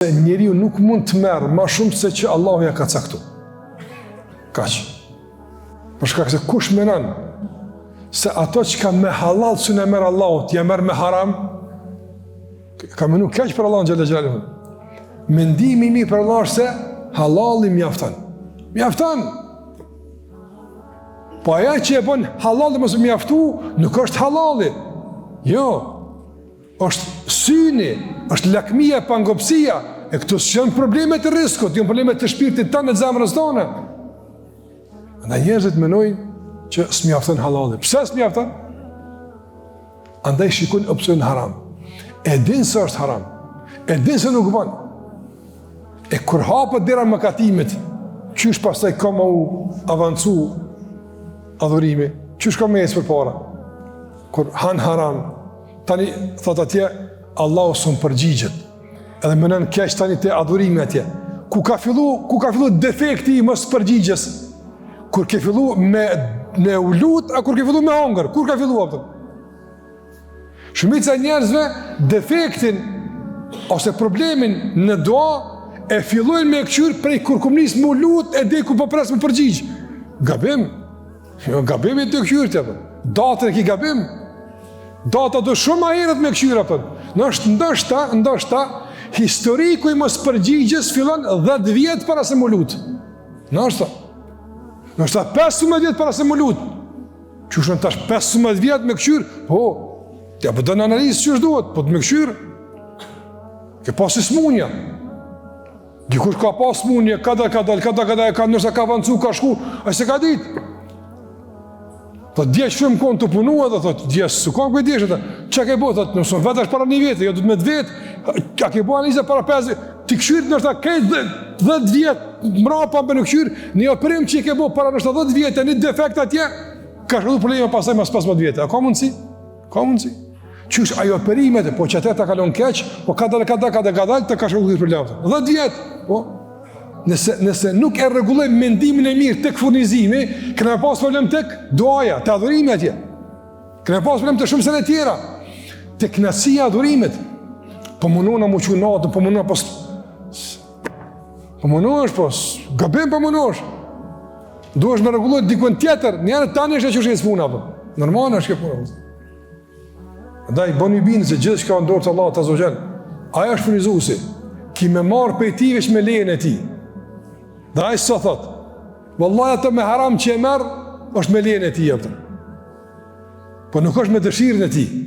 Njeriu nuk mund të merë ma shumë se që Allahu ja ka caktu. Kaq. Për shkak se kush menon se ato që ka me halal që në merë Allahut, ja merë me haram, ka menu keq për Allahun xhalla xhelaluhu. Mendimi mi për Allah është se halali mjafton. Mjafton. Po aja që e bën halali mos mjaftu, nuk është halali. Jo. Është syni, është lakmia, pangopsia, e këtu s'janë problemet të riskut, janë problemet të shpirtit tanë, të zemrës tonë. Andaj njerëzit menojnë që s'mjafton halali. Pse s'mjafton? Andaj shikojnë opsion haram. E din se është haram. E din se nuk bën. E kur hapët dera mëkatimit, qysh pastaj ka më u avancu adhurimi, qysh ka më ecë përpara? Kur han haram, tani thot atje Allahu s'u përgjigjet. Edhe mënon keq tani te adhurimi atje. Ku ka fillu defekti i mos përgjigjes? Kur ke fillu me ulut, a kur ke fillu me hongër? Kur ka fillu atë? Shumica njerëzve defektin ose problemin në dua e fillojnë me këqyr prej kur kumnis më ulut e dhe ku po pres më përgjigj. Gabim. Jo, gabim e të këqyr të datën e ki gabim. Data do shumë a herët me këqyra për. Ndoshta, historiku i mos përgjigjes fillon 10 vjetë para se më lutë. Ndoshta 15 vjetë para se më lutë. Qëshën tash 15 vjetë me këqyrë? Po, ja për dënë analizë që është duhet, po të me këqyrë. Ke pasi smunja. Dikush ka pas smunja, kada, nërsa ka avancu, ka shku, a se ka ditë. Thot, dje që më konë të punua, dhe thot, dje së konë këj djeshe, që ke bo, thot, nësën vetë është para një vete, jo du të me 2 vetë, a ke bo analizë para 5 vetë, ti këshyrë nështë ta kejt 10 vjetë, mrapa për në këshyrë, një operim që i ke bo para nështë 10 vjetë, një defekt atje, ka shkëtu probleme pasaj mas 15 vjetë, a ka mundësi? Ka mundësi? Qysh ajo operimet, po që atër ta kalon keq, po ka dalë, të ka shkëtu problemet. 10 vjetë, po. Nëse nuk e rregullojmë mendimin e mirë tek furnizimi, kena pas problem tek duaja, te adhurimi atje. Kena pas problem të shumë sene tjera. Tek kënaqësia e adhurimit. Po mundona më qu natë, po mundona pas. Po mundosh pas, gabim po mundosh. Duhesh me rregulloj dikon tjetër, njëherë tani është çuçi puna apo. Normal është kjo puna. Andaj bëni binë se gjithçka ndodh te Allahu Azza wa Jall. Ai është furnizuesi. Ki me marr prej tij veç me lejen e tij. Dhe ajë së thot, vëllaj atë me haram që e merë, është me lejen e ti, po nuk është me dëshirën e ti.